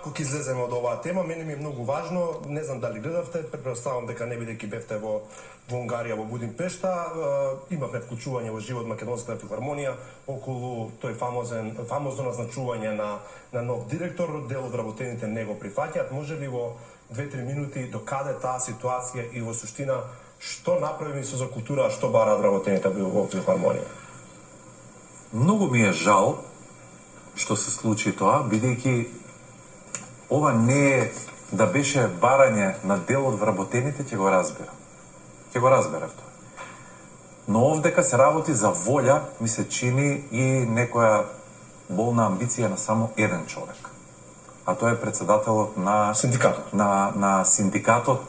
малку ќе излеземе од оваа тема, мене ми е многу важно, не знам дали гледавте, претпоставам дека не бидејќи бевте во Унгарија, во Будимпешта, имавме вклучување во живот Македонската филхармонија околу тој фамозно назначување на нов директор, дел од вработените не го прифаќаат. Може ли во 2-3 минути докаде таа ситуација и во суштина што направи Министерството за култура, а што бараат вработените во филхармонија? Многу ми е жал што се случи тоа, бидејќи ова не е да беше барање на дел од вработените, ќе го разберам. Ќе го разберав тоа. Но овдека се работи за волја, ми се чини, и некоја болна амбиција на само еден човек. А тоа е председателот на синдикатот. На синдикатот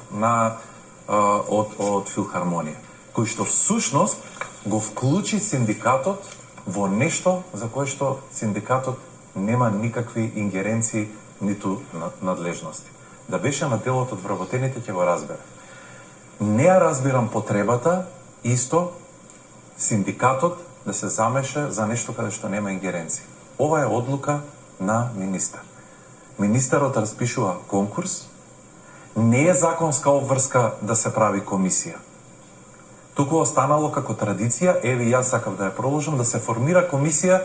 од филхармонија, кој што всушност го вклучи синдикатот во нешто за кое што синдикатот нема никакви ингеренции ниту надлежности. Да беше на делот од вработените, ќе го разберам. Не ја разбирам потребата исто синдикатот да се замеша за нешто каде што нема ингеренции. Ова е одлука на министар. Министерот распишува конкурс, не е законска обврска да се прави комисија. Туку останало како традиција, еве јас сакав да ја продолжам, да се формира комисија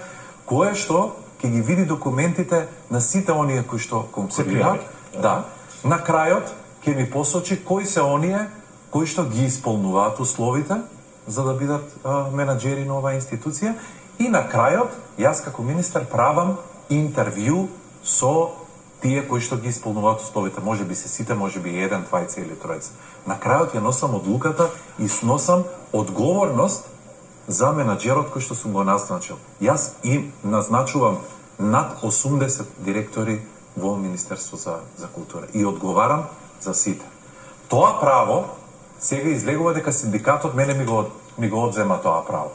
која што ќе ги види документите на сите оние кои што конкурираат. Да. На крајот ќе ми посочи кои се оние кои што ги исполнуваат условите за да бидат менаџери на оваа институција, и на крајот јас како министар правам интервју со тие кои што ги исполнуваат условите. Може би се сите, може би еден, двајца или тројца. На крајот ја носам одлуката и сносам одговорност за менаџерот кој што сум го назначил. Јас им назначувам над 80 директори во Министерство за култура и одговарам за сите. Тоа право сега излегува дека синдикатот мене ми го одзема тоа право.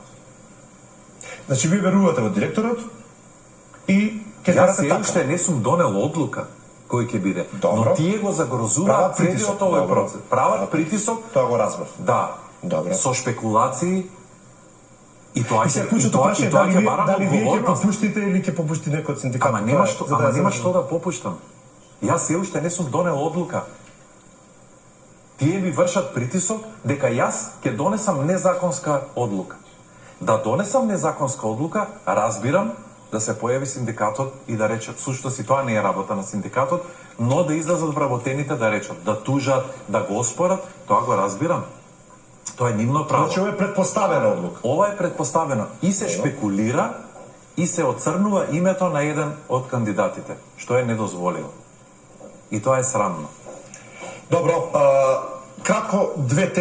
Значи ви верувате во директорот и ќе јас се уште не сум донел одлука кој ќе биде. Добро. Но тие го загрозуваат преди од овој процес. Прават притисок. Тоа го разбрав. Да. Добро. Со шпекулации. И тоа ќе барам дали вие ќе попуштите или ќе попушти некој од синдикатот? Ама нема што да попуштам. Јас се уште не сум донел одлука. Тие ми вршат притисок дека јас ќе донесам незаконска одлука. Да донесам незаконска одлука, разбирам да се појави синдикатот и да речат сушто си тоа не е работа на синдикатот, но да излезат вработените да речат, да тужат, да го оспорат, тоа го разбирам. Тоа е нивно право. Значи ова е предпоставена одлука. Ова е предпоставено и се шпекулира и се оцрнува името на еден од кандидатите, што е недозволено. И тоа е срамно. Добро, кратко две